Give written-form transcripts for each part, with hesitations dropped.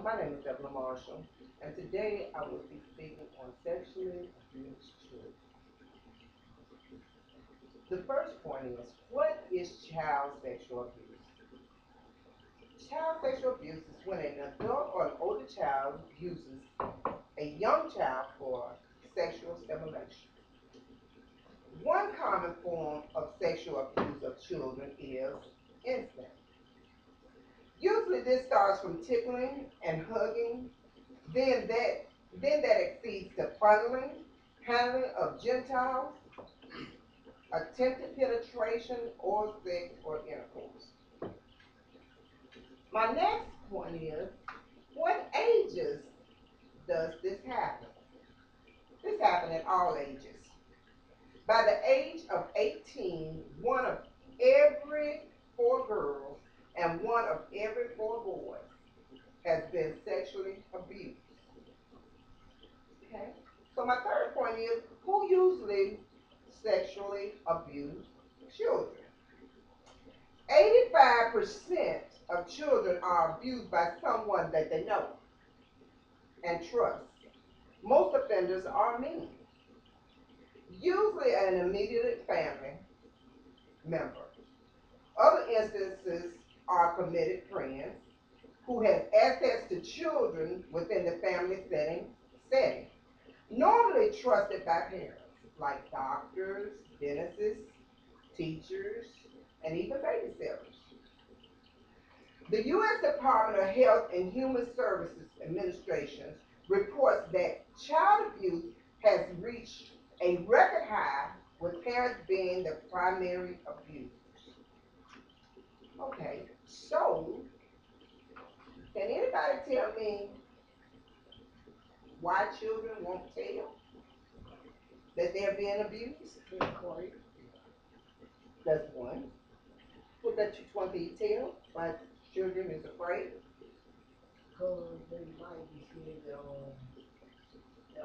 My name is Deborah Marshall, and today I will be speaking on sexually abused children. The first point is, what is child sexual abuse? Child sexual abuse is when an adult or an older child uses a young child for sexual stimulation. One common form of sexual abuse of children is incest. Usually this starts from tickling and hugging, then that exceeds to fondling, handling of genitals, attempted penetration, or sex or intercourse. My next point is, what ages does this happen? This happens at all ages. By the age of 18, one of every 4 girls and one of every 4 boys has been sexually abused. Okay? So my third point is, who usually sexually abuse children? 85% of children are abused by someone that they know and trust. Most offenders are men. Usually an immediate family member. Other instances are committed friends who have access to children within the family setting, normally trusted by parents, like doctors, dentists, teachers, and even babysitters. The U.S. Department of Health and Human Services Administration reports that child abuse has reached a record high, with parents being the primary abusers. Okay, so can anybody tell me why children won't tell that they're being abused? That's one. What that you want to tell why children is afraid? Because they might be scared that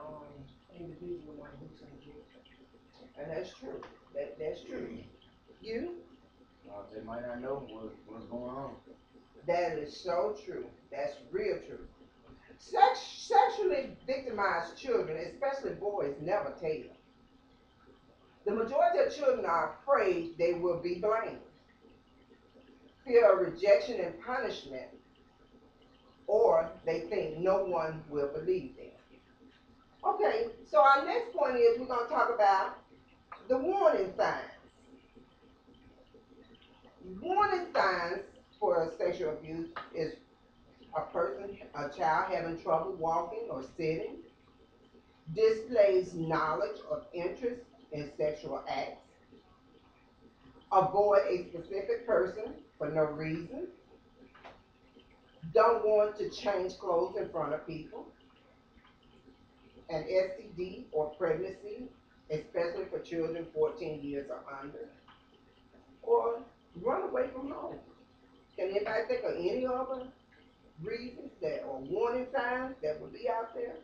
individual might do something. And that's true. That's true. You? They might not know what's going on. That is so true. That's real true. Sexually victimized children, especially boys, never tell. The majority of children are afraid they will be blamed, fear of rejection and punishment, or they think no one will believe them. Okay, so our next point is we're going to talk about the warning signs. Warning signs for sexual abuse is a child having trouble walking or sitting, displays knowledge or interest in sexual acts, avoid a specific person for no reason, don't want to change clothes in front of people, an STD or pregnancy, especially for children 14 years or under, or run away from home. Can anybody think of any other reasons that or warning signs that would be out there?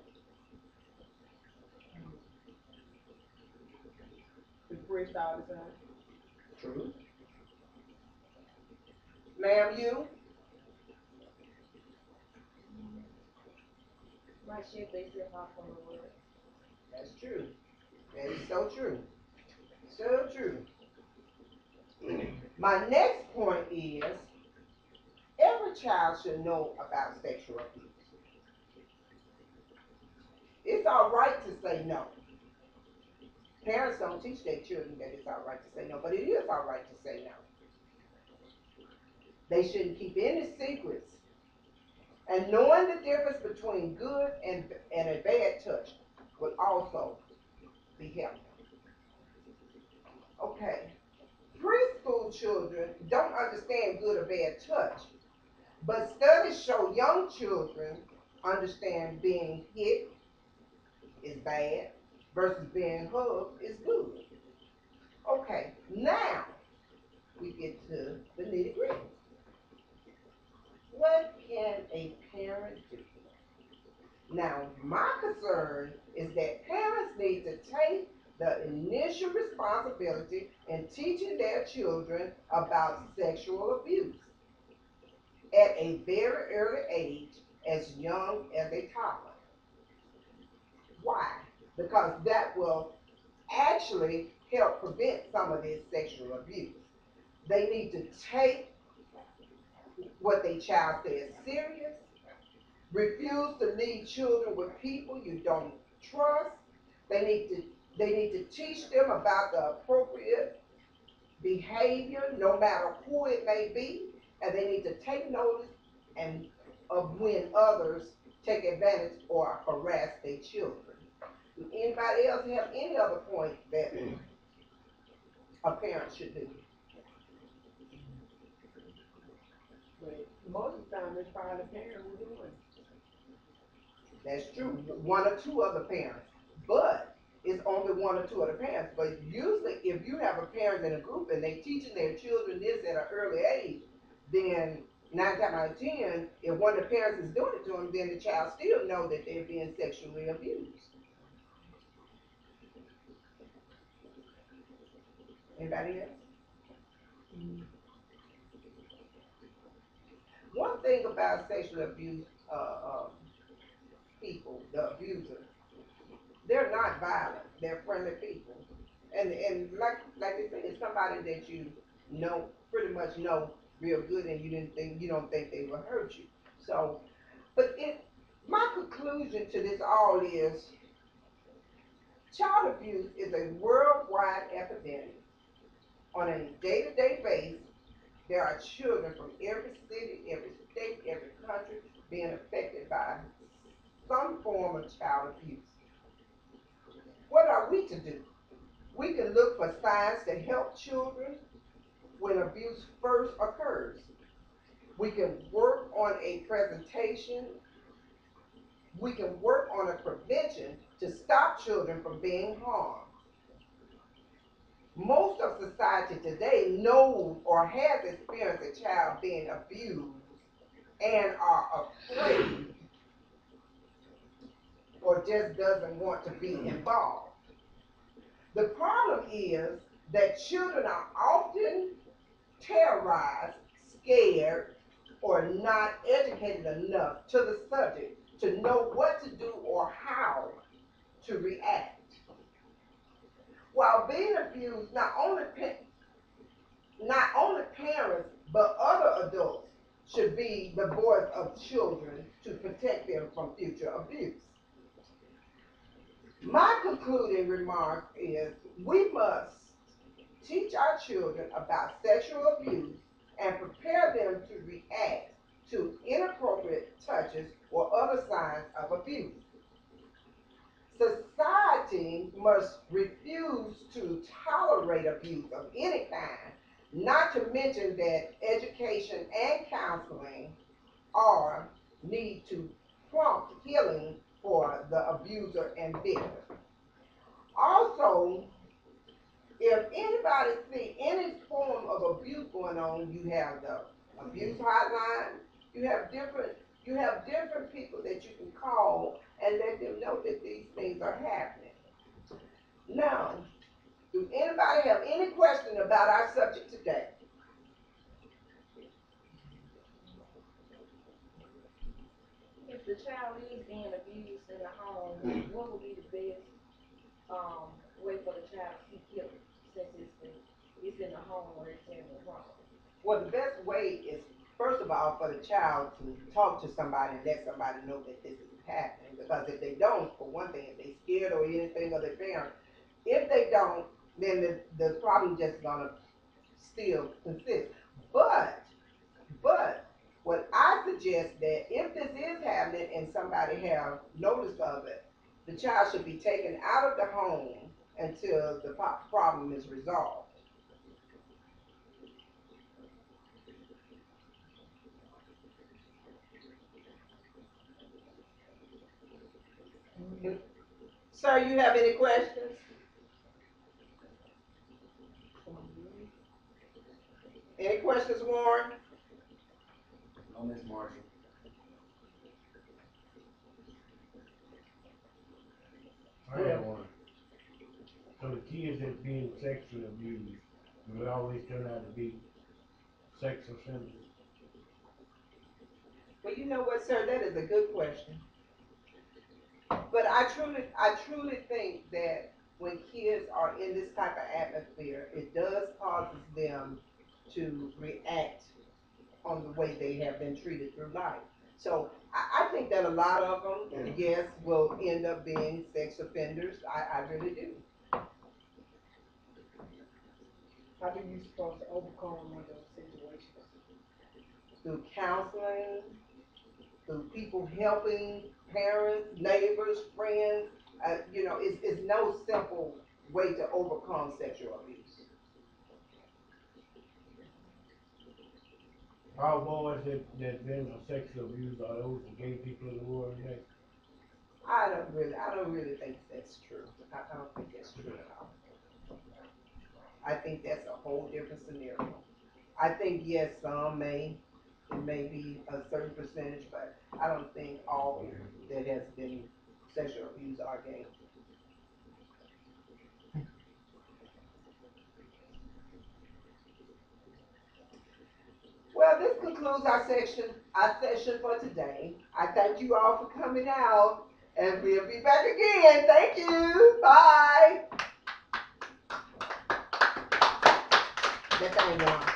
Depressed all the time. True. Ma'am, you? Might shit themselves off from the world. That's true. That is so true. So true. My next point is, every child should know about sexual abuse. It's all right to say no. Parents don't teach their children that it's all right to say no, but it is all right to say no. They shouldn't keep any secrets. And knowing the difference between good and a bad touch would also be helpful. Okay. Preschool children don't understand good or bad touch, but studies show young children understand being hit is bad versus being hugged is good. Okay, now we get to the nitty-gritty. What can a parent do? Now, my concern is that parents need to take the initial responsibility in teaching their children about sexual abuse at a very early age as young as a toddler. Why? Because that will actually help prevent some of this sexual abuse. They need to take what their child says serious, refuse to leave children with people you don't trust. They need to teach them about the appropriate behavior, no matter who it may be, and they need to take notice and of when others take advantage or harass their children. Do anybody else have any other point that a parent should do? But most of the time, it's probably the parent who doing it. That's true. One or two other parents. But it's only one or two other parents. But usually if you have a parent in a group and they teaching their children this at an early age, then 9 times out of 10, if one of the parents is doing it to them, then the child still know that they're being sexually abused. Anybody else? One thing about sexual abuse people, the abusers, they're not violent. They're friendly people, and like they say, it's somebody that you know, pretty much know real good, and you don't think they will hurt you. So, but my conclusion to this all is child abuse is a worldwide epidemic. On a day-to-day basis, there are children from every city, every state, every country being affected by some form of child abuse. What are we to do? We can look for signs to help children when abuse first occurs. We can work on a presentation. We can work on a prevention to stop children from being harmed. Most of society today knows or has experienced a child being abused and are afraid or just doesn't want to be involved. The problem is that children are often terrorized, scared, or not educated enough to the subject to know what to do or how to react. While being abused, not only parents, but other adults should be the voice of children to protect them from future abuse. My concluding remark is we must teach our children about sexual abuse and prepare them to react to inappropriate touches or other signs of abuse. Society must refuse to tolerate abuse of any kind, not to mention that education and counseling are need to prompt healing for the abuser and victim. Also, if anybody see any form of abuse going on, you have the abuse hotline, you have different people that you can call and let them know that these things are happening. Now, do anybody have any question about our subject today? If the child is being abused in the home, what would be the best way for the child to seek help since it's in the home or it's in the home? Well, the best way is, first of all, for the child to talk to somebody and let somebody know that this is happening. Because if they don't, for one thing, if they're scared or anything of their parents, if they don't, then the problem just gonna still persist. But what I suggest that if this is happening and somebody have notice of it, the child should be taken out of the home until the problem is resolved. Sir, you have any questions? Any questions, Warren? No, Miss Marshall. I have one. So the kids that's being sexually abused, will always turn out to be sex offenders? Well, you know what, sir, that is a good question. But I truly think that when kids are in this type of atmosphere, it does causes them to react on the way they have been treated through life. So I think that a lot of them, yes, will end up being sex offenders. I really do. How do you supposed to overcome one of those situations? Through counseling, through people helping parents, neighbors, friends. It's no simple way to overcome sexual abuse. Our boys that been sexual abused are those the gay people in the world today. I don't really think that's true. I don't think that's true at all. I think that's a whole different scenario. I think yes, it may be a certain percentage, but I don't think all that has been sexual abused are gay. Well, this concludes our session for today. I thank you all for coming out, and we'll be back again. Thank you. Bye. That thing went on.